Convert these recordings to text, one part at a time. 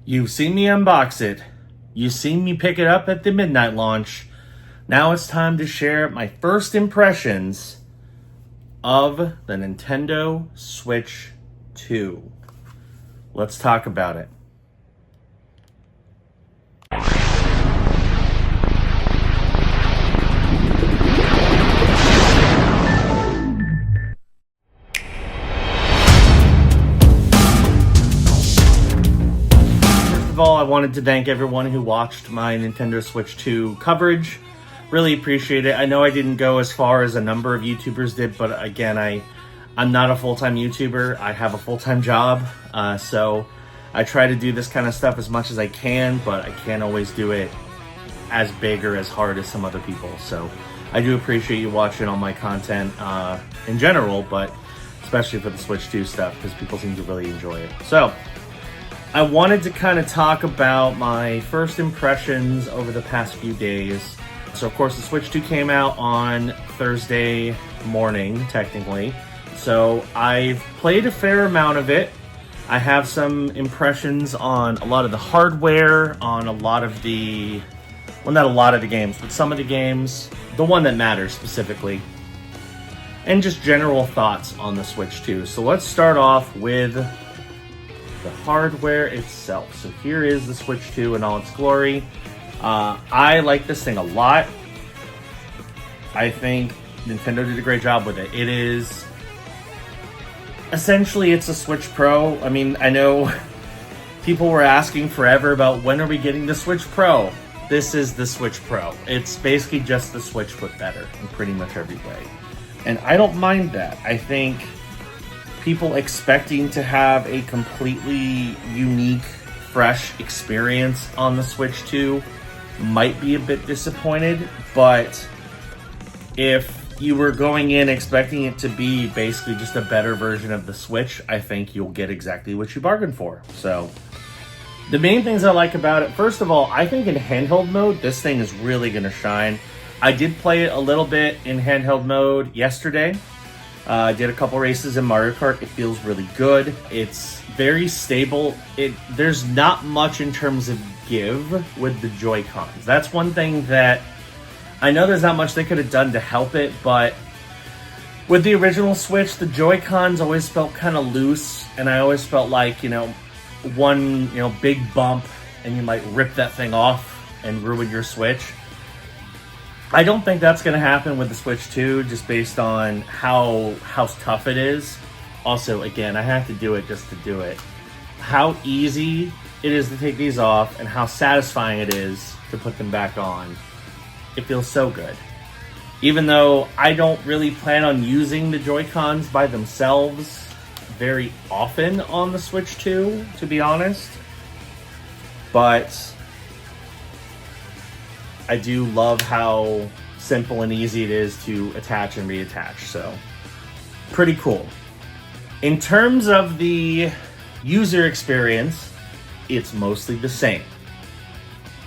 You've seen me unbox it. You've seen me pick it up at the midnight launch. Now it's time to share my first impressions of the Nintendo Switch 2. Let's talk about it. First of all, I wanted to thank everyone who watched my Nintendo Switch 2 coverage. Really appreciate it. I know I didn't go as far as a number of YouTubers did, but again, I'm not a full-time YouTuber. I have a full-time job, so I try to do this kind of stuff as much as I can, but I can't always do it as big or as hard as some other people. So I do appreciate you watching all my content in general, but especially for the Switch 2 stuff, because people seem to really enjoy it. So I wanted to kind of talk about my first impressions over the past few days. So of course the Switch 2 came out on Thursday morning, technically. So I've played a fair amount of it. I have some impressions on a lot of the hardware, on a lot of the, well, not a lot of the games, but some of the games, the one that matters specifically, and just general thoughts on the Switch 2. So let's start off with the hardware itself. So here is the Switch 2 in all its glory. I like this thing a lot. I think Nintendo did a great job with it. It is essentially, it's a Switch Pro. I mean, I know people were asking forever about when are we getting the Switch Pro. This is the Switch Pro. It's basically just the Switch but better in pretty much every way. And I don't mind that. I think people expecting to have a completely unique, fresh experience on the Switch 2 might be a bit disappointed, but if you were going in expecting it to be basically just a better version of the Switch, I think you'll get exactly what you bargained for. So the main things I like about it, first of all, I think in handheld mode, this thing is really going to shine. I did play it a little bit in handheld mode yesterday. I did a couple races in Mario Kart. It feels really good. It's very stable. There's not much in terms of give with the Joy-Cons. That's one thing that I know there's not much they could have done to help it, but with the original Switch, the Joy-Cons always felt kind of loose, and I always felt like, one, big bump and you might rip that thing off and ruin your Switch. I don't think that's going to happen with the Switch 2, just based on how tough it is. Also, again, I have to do it just to do it. How easy it is to take these off and how satisfying it is to put them back on. It feels so good. Even though I don't really plan on using the Joy-Cons by themselves very often on the Switch 2, to be honest. But I do love how simple and easy it is to attach and reattach, so pretty cool. In terms of the user experience, it's mostly the same.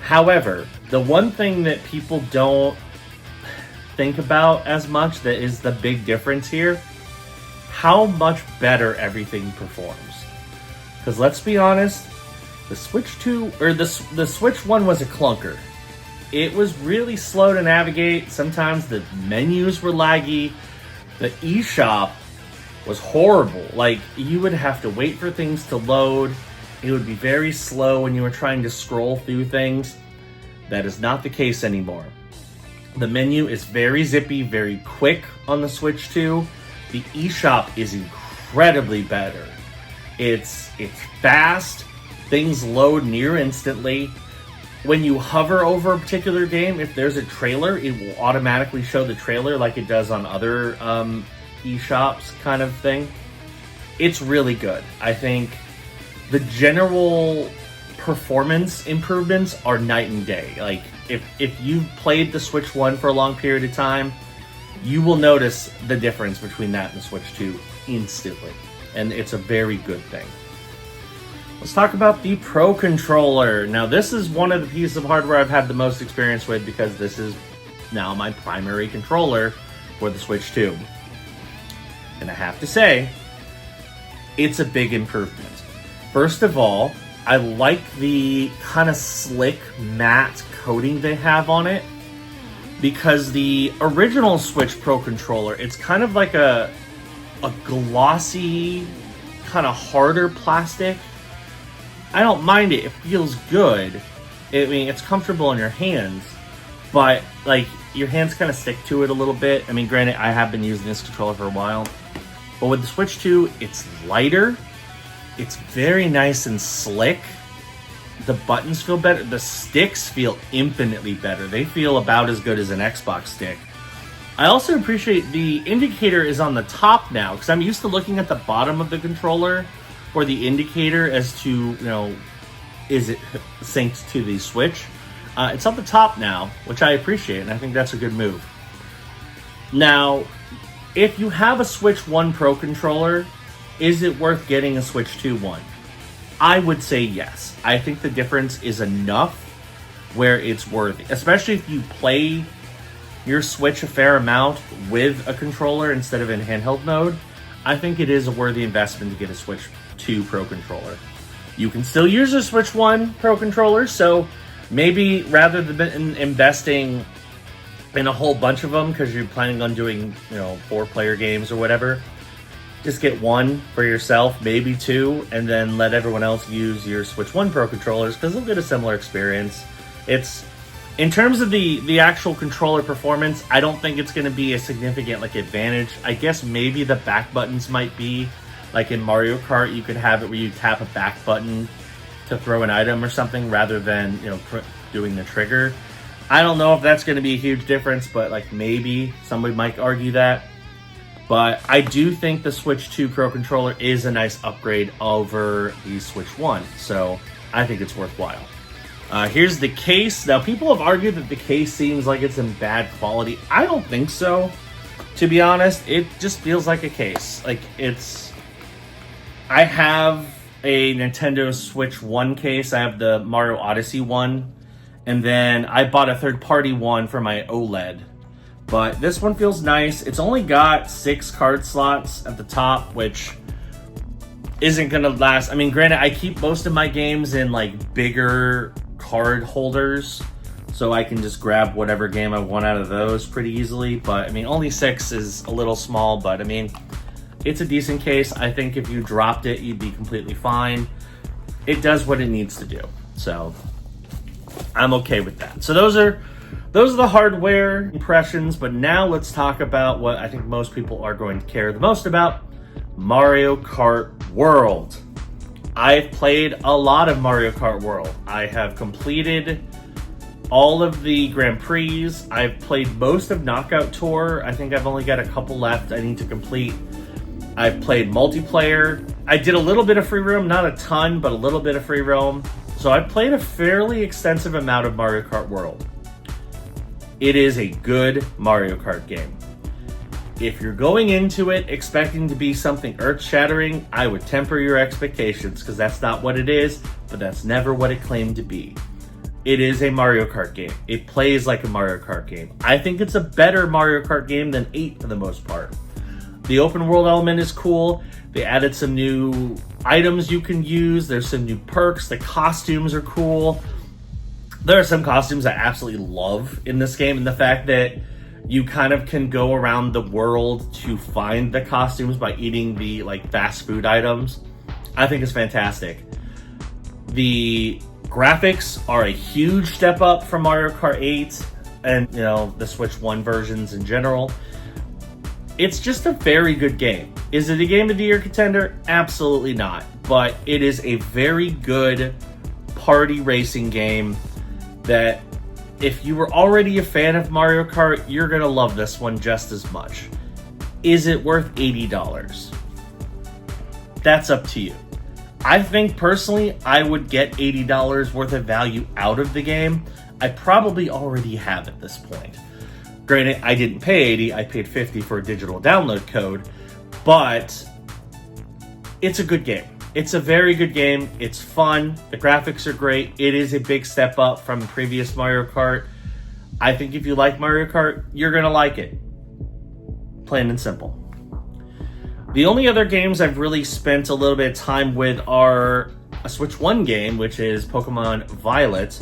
However, the one thing that people don't think about as much that is the big difference here, how much better everything performs. Because let's be honest, the Switch 2, or the Switch 1 was a clunker. It was really slow to navigate. Sometimes the menus were laggy. The eShop was horrible. Like, you would have to wait for things to load. It would be very slow when you were trying to scroll through things. That is not the case anymore. The menu is very zippy, very quick on the Switch 2. The eShop is incredibly better. It's fast. Things load near instantly. When you hover over a particular game, if there's a trailer, it will automatically show the trailer like it does on other eShops kind of thing. It's really good. I think the general performance improvements are night and day. Like, if you've played the Switch 1 for a long period of time, you will notice the difference between that and the Switch 2 instantly. And it's a very good thing. Let's talk about the Pro Controller. Now, this is one of the pieces of hardware I've had the most experience with because this is now my primary controller for the Switch 2. And I have to say, it's a big improvement. First of all, I like the kind of slick matte coating they have on it, because the original Switch Pro controller, it's kind of like a glossy, kind of harder plastic. I don't mind it. It feels good. I mean, it's comfortable in your hands, but like your hands kind of stick to it a little bit. I mean, granted, I have been using this controller for a while, but with the Switch 2, it's lighter. It's very nice and slick. The buttons feel better. The sticks feel infinitely better. They feel about as good as an Xbox stick. I also appreciate the indicator is on the top now, because I'm used to looking at the bottom of the controller for the indicator as to, you know, is it synced to the Switch. It's on the top now, which I appreciate, and I think that's a good move. Now, if you have a Switch 1 Pro controller, is it worth getting a Switch 2 one? I would say yes. I think the difference is enough where it's worthy, especially if you play your Switch a fair amount with a controller instead of in handheld mode. I think it is a worthy investment to get a Switch 2 Pro controller. You can still use a Switch 1 Pro controller, so maybe rather than investing in a whole bunch of them because you're planning on doing, you know, 4-player games or whatever, just get one for yourself, maybe 2, and then let everyone else use your Switch 1 Pro controllers, because they'll get a similar experience. It's, in terms of the actual controller performance, I don't think it's going to be a significant like advantage. I guess maybe the back buttons might be, like in Mario Kart, you could have it where you tap a back button to throw an item or something rather than, you know, doing the trigger. I don't know if that's going to be a huge difference, but like maybe somebody might argue that. But I do think the Switch 2 Pro controller is a nice upgrade over the Switch 1, so I think it's worthwhile. Here's the case. Now, people have argued that the case seems like it's in bad quality. I don't think so, to be honest. It just feels like a case. Like, it's... I have a Nintendo Switch 1 case. I have the Mario Odyssey one, and then I bought a third-party one for my OLED. But this one feels nice. It's only got 6 card slots at the top, which isn't going to last. I mean, granted, I keep most of my games in like bigger card holders, so I can just grab whatever game I want out of those pretty easily. But I mean, only 6 is a little small, but I mean, it's a decent case. I think if you dropped it, you'd be completely fine. It does what it needs to do, so I'm okay with that. So those are the hardware impressions, but now let's talk about what I think most people are going to care the most about, Mario Kart World. I've played a lot of Mario Kart World. I have completed all of the Grand Prix. I've played most of Knockout Tour. I think I've only got a couple left I need to complete. I've played multiplayer. I did a little bit of free roam, not a ton, but a little bit of free roam. So I've played a fairly extensive amount of Mario Kart World. It is a good Mario Kart game. If you're going into it expecting to be something earth-shattering, I would temper your expectations, because that's not what it is, but that's never what it claimed to be. It is a Mario Kart game. It plays like a Mario Kart game. I think it's a better Mario Kart game than 8 for the most part. The open world element is cool. They added some new items you can use. There's some new perks. The costumes are cool. There are some costumes I absolutely love in this game, and the fact that you kind of can go around the world to find the costumes by eating the like fast food items, I think is fantastic. The graphics are a huge step up from Mario Kart 8 and, you know, the Switch 1 versions in general. It's just a very good game. Is it a Game of the Year contender? Absolutely not. But it is a very good party racing game that if you were already a fan of Mario Kart, you're going to love this one just as much. Is it worth $80? That's up to you. I think personally, I would get $80 worth of value out of the game. I probably already have at this point. Granted, I didn't pay $80, I paid $50 for a digital download code, but it's a good game. It's a very good game. It's fun. The graphics are great. It is a big step up from previous Mario Kart. I think if you like Mario Kart, you're going to like it. Plain and simple. The only other games I've really spent a little bit of time with are a Switch 1 game, which is Pokemon Violet.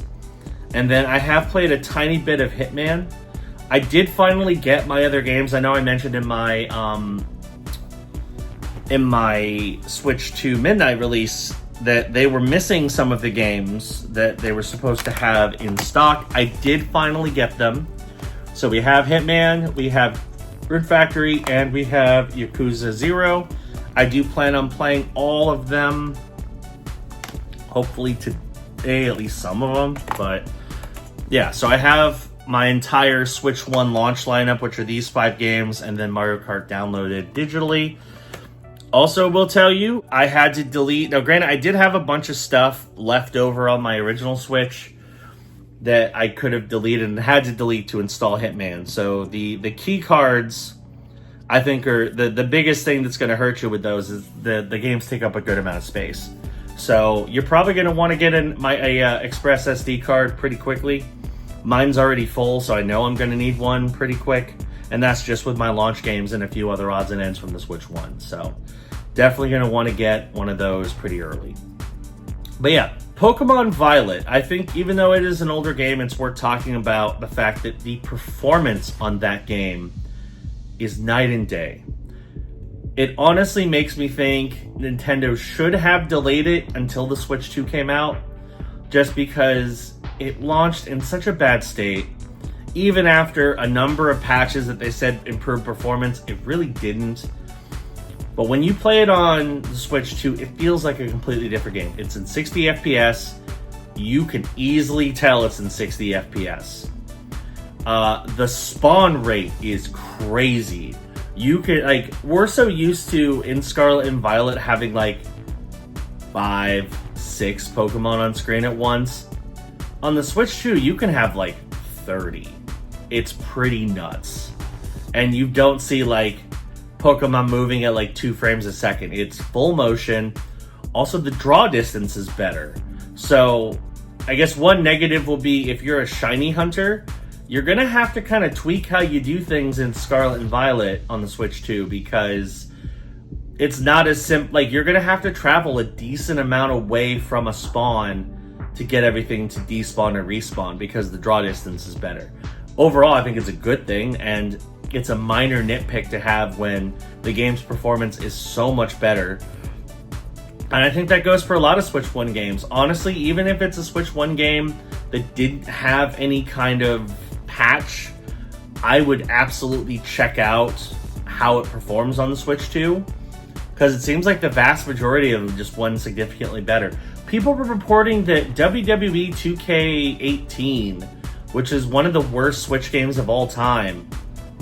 And then I have played a tiny bit of Hitman. I did finally get my other games. I know I mentioned in my Switch 2 Midnight release that they were missing some of the games that they were supposed to have in stock. I did finally get them. So we have Hitman, we have Root Factory, and we have Yakuza 0. I do plan on playing all of them, hopefully today, at least some of them. But yeah, so I have my entire Switch 1 launch lineup, which are these 5 games, and then Mario Kart downloaded digitally. Also, will tell you, I had to delete... Now, granted, I did have a bunch of stuff left over on my original Switch that I could have deleted and had to delete to install Hitman. So the key cards, I think, are the biggest thing that's going to hurt you with those is the games take up a good amount of space. So you're probably going to want to get a Express SD card pretty quickly. Mine's already full, so I know I'm going to need one pretty quick. And that's just with my launch games and a few other odds and ends from the Switch 1. So definitely going to want to get one of those pretty early. But yeah, Pokemon Violet. I think even though it is an older game, it's worth talking about the fact that the performance on that game is night and day. It honestly makes me think Nintendo should have delayed it until the Switch 2 came out, just because it launched in such a bad state. Even after a number of patches that they said improved performance, it really didn't. But when you play it on the Switch 2, it feels like a completely different game. It's in 60 FPS. You can easily tell it's in 60 FPS. The spawn rate is crazy. You can, we're so used to, in Scarlet and Violet, having 5, 6 Pokemon on screen at once. On the Switch 2, you can have 30. It's pretty nuts. And you don't see Pokemon moving at 2 frames a second. It's full motion. Also, the draw distance is better. So I guess one negative will be if you're a shiny hunter, you're going to have to kind of tweak how you do things in Scarlet and Violet on the Switch 2, because it's not as simple. You're going to have to travel a decent amount away from a spawn to get everything to despawn and respawn, because the draw distance is better. Overall, I think it's a good thing, and it's a minor nitpick to have when the game's performance is so much better. And I think that goes for a lot of Switch 1 games. Honestly, even if it's a Switch 1 game that didn't have any kind of patch, I would absolutely check out how it performs on the Switch 2, because it seems like the vast majority of them just won significantly better. People were reporting that WWE 2K18, which is one of the worst Switch games of all time,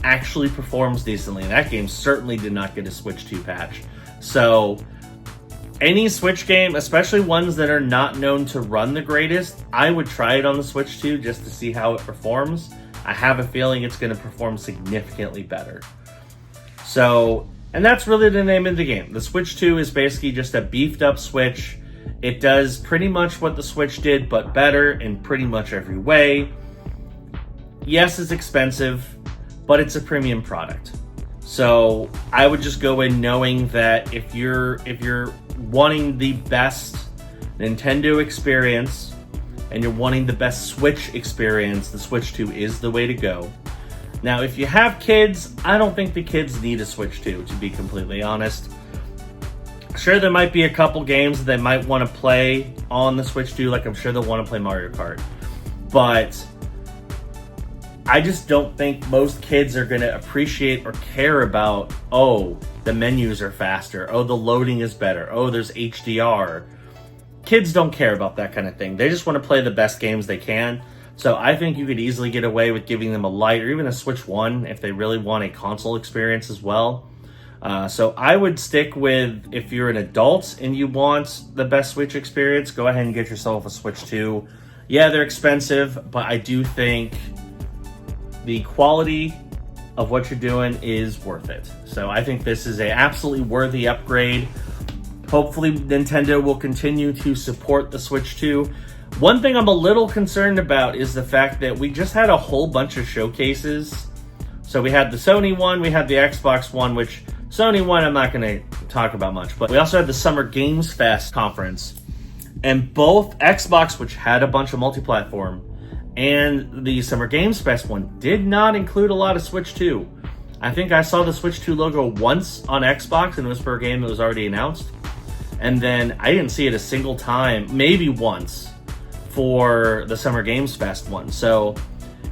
actually performs decently. And that game certainly did not get a Switch 2 patch. So any Switch game, especially ones that are not known to run the greatest, I would try it on the Switch 2 just to see how it performs. I have a feeling it's going to perform significantly better. So, and that's really the name of the game. The Switch 2 is basically just a beefed up Switch. It does pretty much what the Switch did, but better in pretty much every way. Yes, it's expensive, but it's a premium product. So I would just go in knowing that if you're wanting the best Nintendo experience and you're wanting the best Switch experience, the Switch 2 is the way to go. Now, if you have kids, I don't think the kids need a Switch 2, to be completely honest. Sure, there might be a couple games that they might want to play on the Switch 2, I'm sure they'll want to play Mario Kart. But I just don't think most kids are going to appreciate or care about, oh, the menus are faster, oh, the loading is better, oh, there's HDR. Kids don't care about that kind of thing. They just want to play the best games they can. So I think you could easily get away with giving them a Lite or even a Switch 1 if they really want a console experience as well. So I would stick with, if you're an adult and you want the best Switch experience, go ahead and get yourself a Switch 2. Yeah, they're expensive, but I do think the quality of what you're doing is worth it. So I think this is an absolutely worthy upgrade. Hopefully Nintendo will continue to support the Switch 2. One thing I'm a little concerned about is the fact that we just had a whole bunch of showcases. So we had the Sony one, we had the Xbox one, which Sony one I'm not going to talk about much, but we also had the Summer Games Fest conference. And both Xbox, which had a bunch of multi-platform, and the Summer Games Fest one did not include a lot of Switch 2. I think I saw the Switch 2 logo once on Xbox, and it was for a game that was already announced. And then I didn't see it a single time, maybe once, for the Summer Games Fest one. So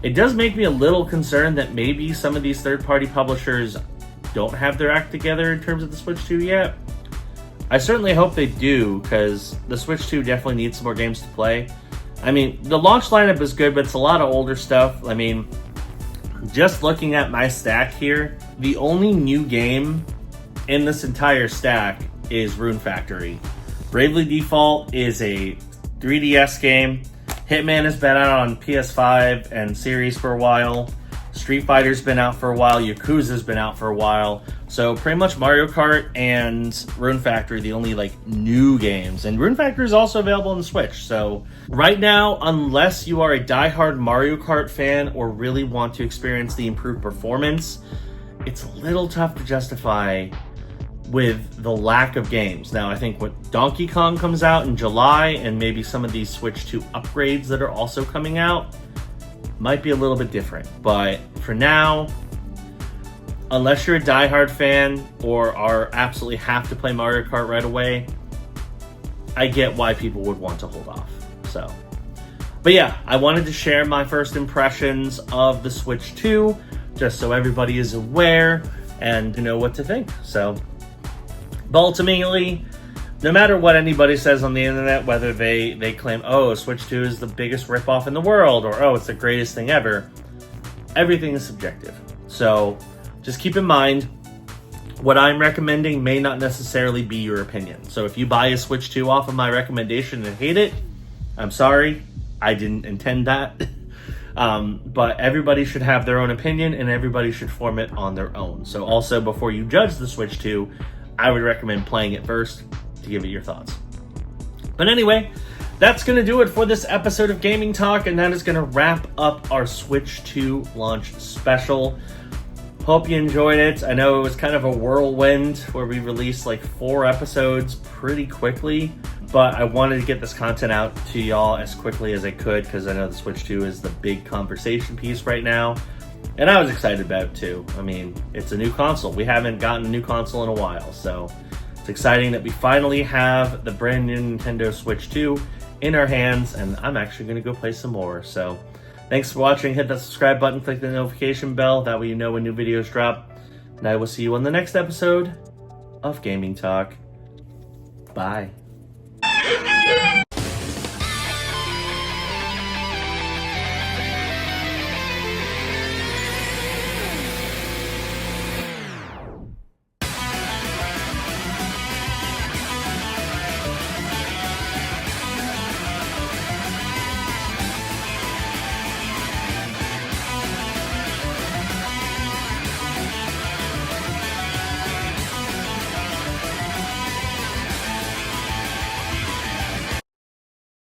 it does make me a little concerned that maybe some of these third-party publishers don't have their act together in terms of the Switch 2 yet. I certainly hope they do, because the Switch 2 definitely needs some more games to play. I mean, the launch lineup is good, but it's a lot of older stuff. I mean, just looking at my stack here, the only new game in this entire stack is Rune Factory. Bravely Default is a 3DS game. Hitman has been out on PS5 and series for a while. Street Fighter's been out for a while. Yakuza's been out for a while. So pretty much Mario Kart and Rune Factory, the only new games. And Rune Factory is also available on the Switch. So right now, unless you are a diehard Mario Kart fan or really want to experience the improved performance, it's a little tough to justify with the lack of games. Now, I think when Donkey Kong comes out in July and maybe some of these Switch 2 upgrades that are also coming out might be a little bit different. But for now, unless you're a diehard fan or are absolutely have to play Mario Kart right away, I get why people would want to hold off. So, but yeah, I wanted to share my first impressions of the Switch 2, just so everybody is aware and to know what to think. So, but ultimately, no matter what anybody says on the internet, whether they claim, oh, Switch 2 is the biggest ripoff in the world, or oh, it's the greatest thing ever, everything is subjective. So just keep in mind, what I'm recommending may not necessarily be your opinion. So if you buy a Switch 2 off of my recommendation and hate it, I'm sorry, I didn't intend that. But everybody should have their own opinion, and everybody should form it on their own. So also, before you judge the Switch 2, I would recommend playing it first to give it your thoughts. But anyway, that's going to do it for this episode of Gaming Talk, and that is going to wrap up our Switch 2 launch special. Hope you enjoyed it. I know it was kind of a whirlwind where we released 4 episodes pretty quickly, but I wanted to get this content out to y'all as quickly as I could because I know the Switch 2 is the big conversation piece right now, and I was excited about it too. I mean, it's a new console. We haven't gotten a new console in a while, so it's exciting that we finally have the brand new Nintendo Switch 2 in our hands, and I'm actually going to go play some more. So thanks for watching. Hit that subscribe button, click the notification bell. That way you know when new videos drop. And I will see you on the next episode of Gaming Talk. Bye.